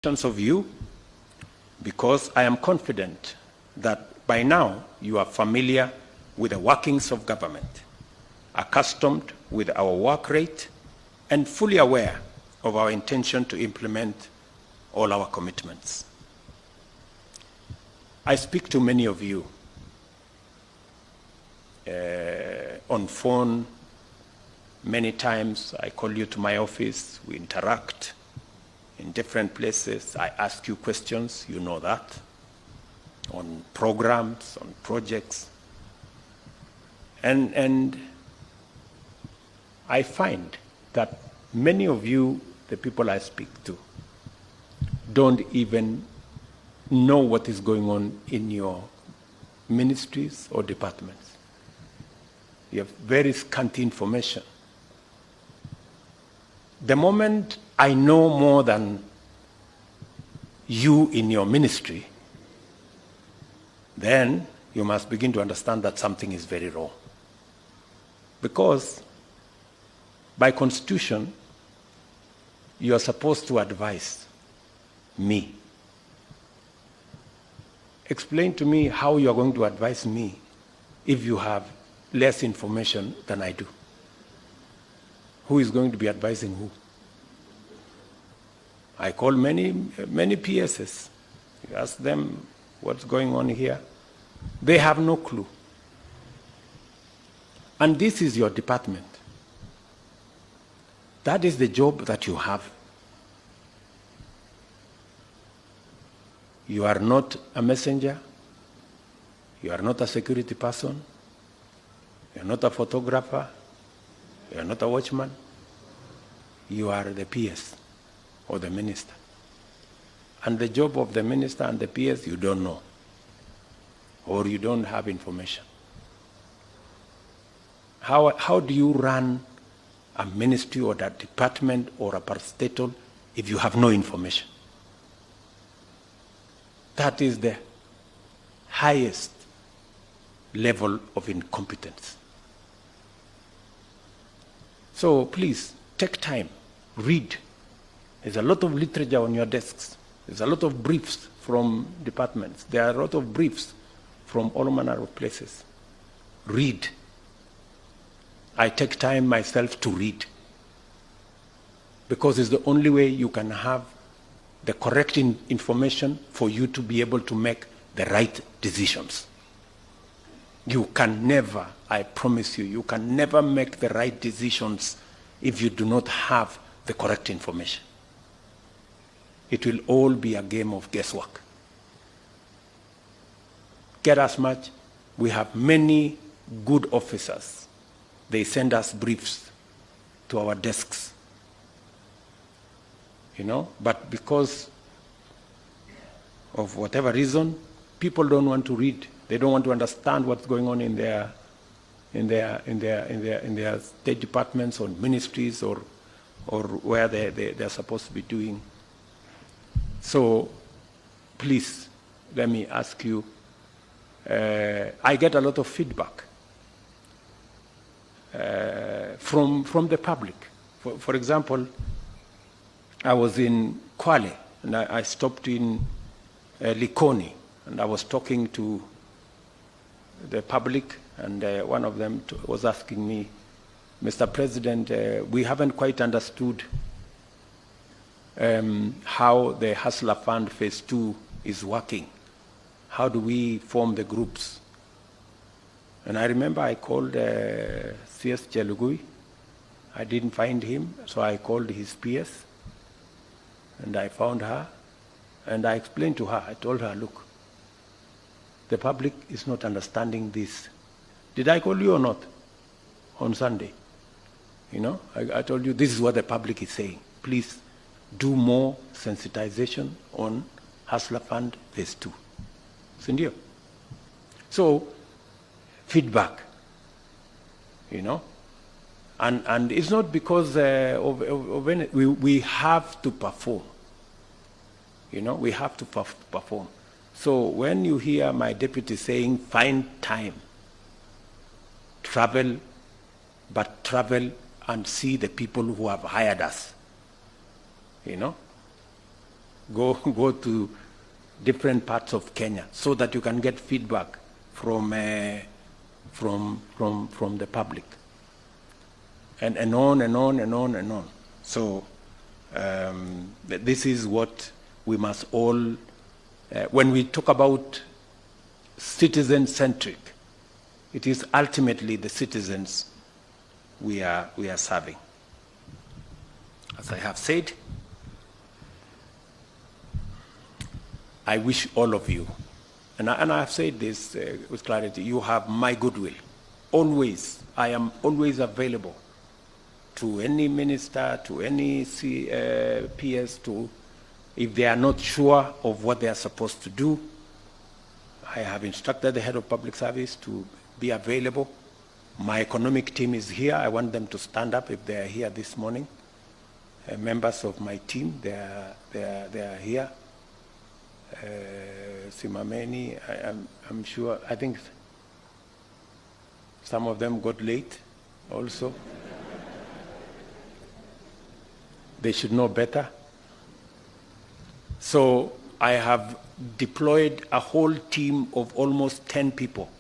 of you because I am confident that by now you are familiar with the workings of government, accustomed with our work rate, and fully aware of our intention to implement all our commitments. I speak to many of you on phone. Many times I call you to my office, we interact in different places. I ask you questions, you know that, on programs, on projects. And I find that many of you, the people I speak to, don't even know what is going on in your ministries or departments. You have very scanty information. The moment I know more than you in your ministry, then you must begin to understand that something is very wrong. Because by constitution, you are supposed to advise me. Explain to me how you are going to advise me if you have less information than I do. Who is going to be advising who? I call many PSs. You ask them what's going on here. They have no clue. And this is your department. That is the job that you have. You are not a messenger. You are not a security person. You are not a photographer. You are not a watchman. You are the PS or the minister. And the job of the minister and the PS you don't know, or you don't have information. How do you run a ministry or a department or a parastatal if you have no information? That is the highest level of incompetence. So please, take time, read. There's a lot of literature on your desks. There's a lot of briefs from departments. There are a lot of briefs from all manner of places. Read. I take time myself to read, because it's the only way you can have the correct information for you to be able to make the right decisions. You can never, I promise you, you can never make the right decisions if you do not have the correct information. It will all be a game of guesswork. Get as much. We have many good officers. They send us briefs to our desks. You know, but because of whatever reason, people don't want to read. They don't want to understand what's going on in their state departments or ministries or where they're supposed to be doing. So please, let me ask you, I get a lot of feedback from the public. For example, I was in Kwale, and I stopped in Likoni, and I was talking to the public, and one of them was asking me, Mr. President, we haven't quite understood how the Hustler Fund Phase 2 is working. How do we form the groups? And I remember I called CS Chelugui. I didn't find him, so I called his PS. And I found her, and I explained to her, I told her, look, the public is not understanding this. Did I call you or not on Sunday? You know, I told you this is what the public is saying. Please do more sensitization on Hustler Fund Phase 2. Sindio? So, feedback, you know, and it's not because of any, we have to perform. You know, we have to perform. So when you hear my deputy saying, find time, travel, but travel and see the people who have hired us, you know, Go to different parts of Kenya so that you can get feedback from the public. And on and on and on and on. So this is what we must all, when we talk about citizen-centric, it is ultimately the citizens we are serving. As I have said, I wish all of you, and I have said this with clarity, you have my goodwill. Always, I am always available to any minister, to any PS, if they are not sure of what they are supposed to do. I have instructed the head of public service to be available. My economic team is here. I want them to stand up if they are here this morning. Members of my team, they are here. Simameni, I'm sure, I think some of them got late also. They should know better. So I have deployed a whole team of almost 10 people